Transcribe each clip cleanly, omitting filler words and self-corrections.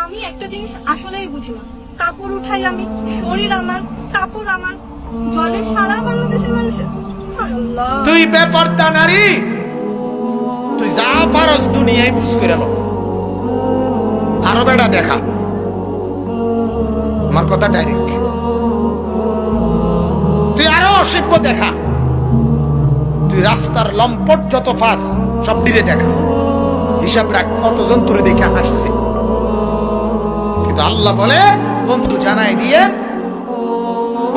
আমি একটা জিনিস আসলেই বুঝি না, কাপড় উঠাই আমি, শরীর আমার, কাপড় আমার, জলে সারা বাংলাদেশের মানুষের। আল্লাহ, তুই বেপরদা নারী, তুই যা পারস দুনিয়ায় বুঝ করে লো। আরো বেড়া দেখা, আমার কথা ডাইরেক্ট। তুই আরো অসভ্য দেখা, তুই রাস্তার লম্পট যত ফাঁস সব দিলে দেখা। হিসাব রাখ কতজন তোরে দেখে হাসছে। কিন্তু আল্লাহ বলে, বন্ধু জানাই দিয়ে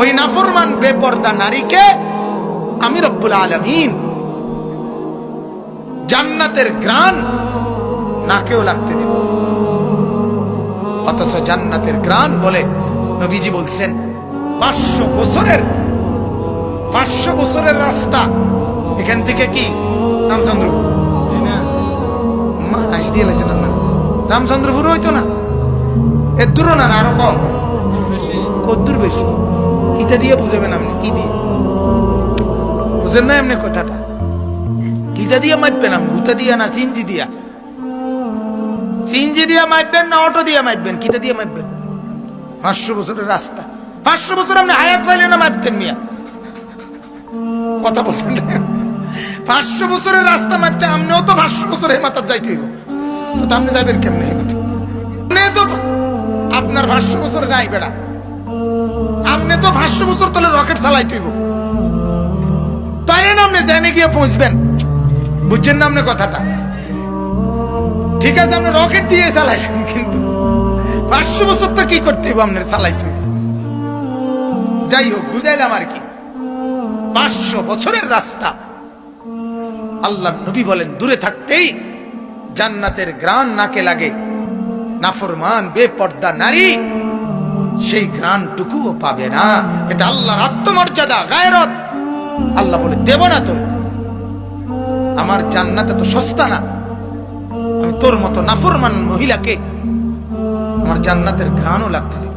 ওই নাফরমান বেপরদা নারীকে আমি রব্বুল আলামিন জান্নাতের ঘ্রাণ নাকেও লাগতে দেব। অথচ জান্নাতের ঘ্রাণ বলে নবীজি বলছেন 500 বছরের রাস্তা এখান থেকে। কি রামচন্দ্রপুর রামচন্দ্রপুর হইতো না, এর দূর না, আরো কম, কদ্দুর বেশি। কিটা দিয়ে বুঝাবেন আপনি? কি দিয়ে বুঝেন না এমনি কথাটা? কিটা দিয়ে মাপবেন আপনি? হুতা দিয়া না সিনজি দিয়া? সিনজি দিয়া মাপবেন না অটো দিয়া মাপবেন? কিটা দিয়ে মাপবেন? 500 বছরের রাস্তা, 500 বছর আপনি হায়াত পাইলে না মাপতেন মিয়া? কথা বলছেন না? 500 বছরের রাস্তা মাপতে আপনিও তো 500 বছরে মাথার যাইতে হইব, তো আপনি যাবেন কেমনে? তো আপনার 500 বছরে নাই বেড়া, আপনি তো 500 বছর তলে রকেট চালাইতে হইব, তাই না? আপনি জেনে গিয়ে পৌঁছবেন, বুঝছেন না আপনি কথাটা? ঠিক আছে, আপনি রকেট দিয়ে চালাইছেন, কিন্তু 500 বছর তো কি করতে হইব আপনার চালাইতে হইব। যাই হোক, বুঝাইলাম আর কি। 500 বছরের রাস্তা, আল্লাহ নবী বলেন দূরে থাকতেই জান্নাতের ঘ্রাণ নাকে লাগে। নাফরমান বেপর্দা নারী সেই ঘ্রাণটুকুও পাবে না। এটা আল্লাহর আত্মমর্যাদা, গায়রত। আল্লাহ বলে দেব না তো, আমার জান্নাতে তো সস্তা না, আমি তোর মতো নাফরমান মহিলাকে আমার জান্নাতের ঘ্রাণও লাগতে দেব।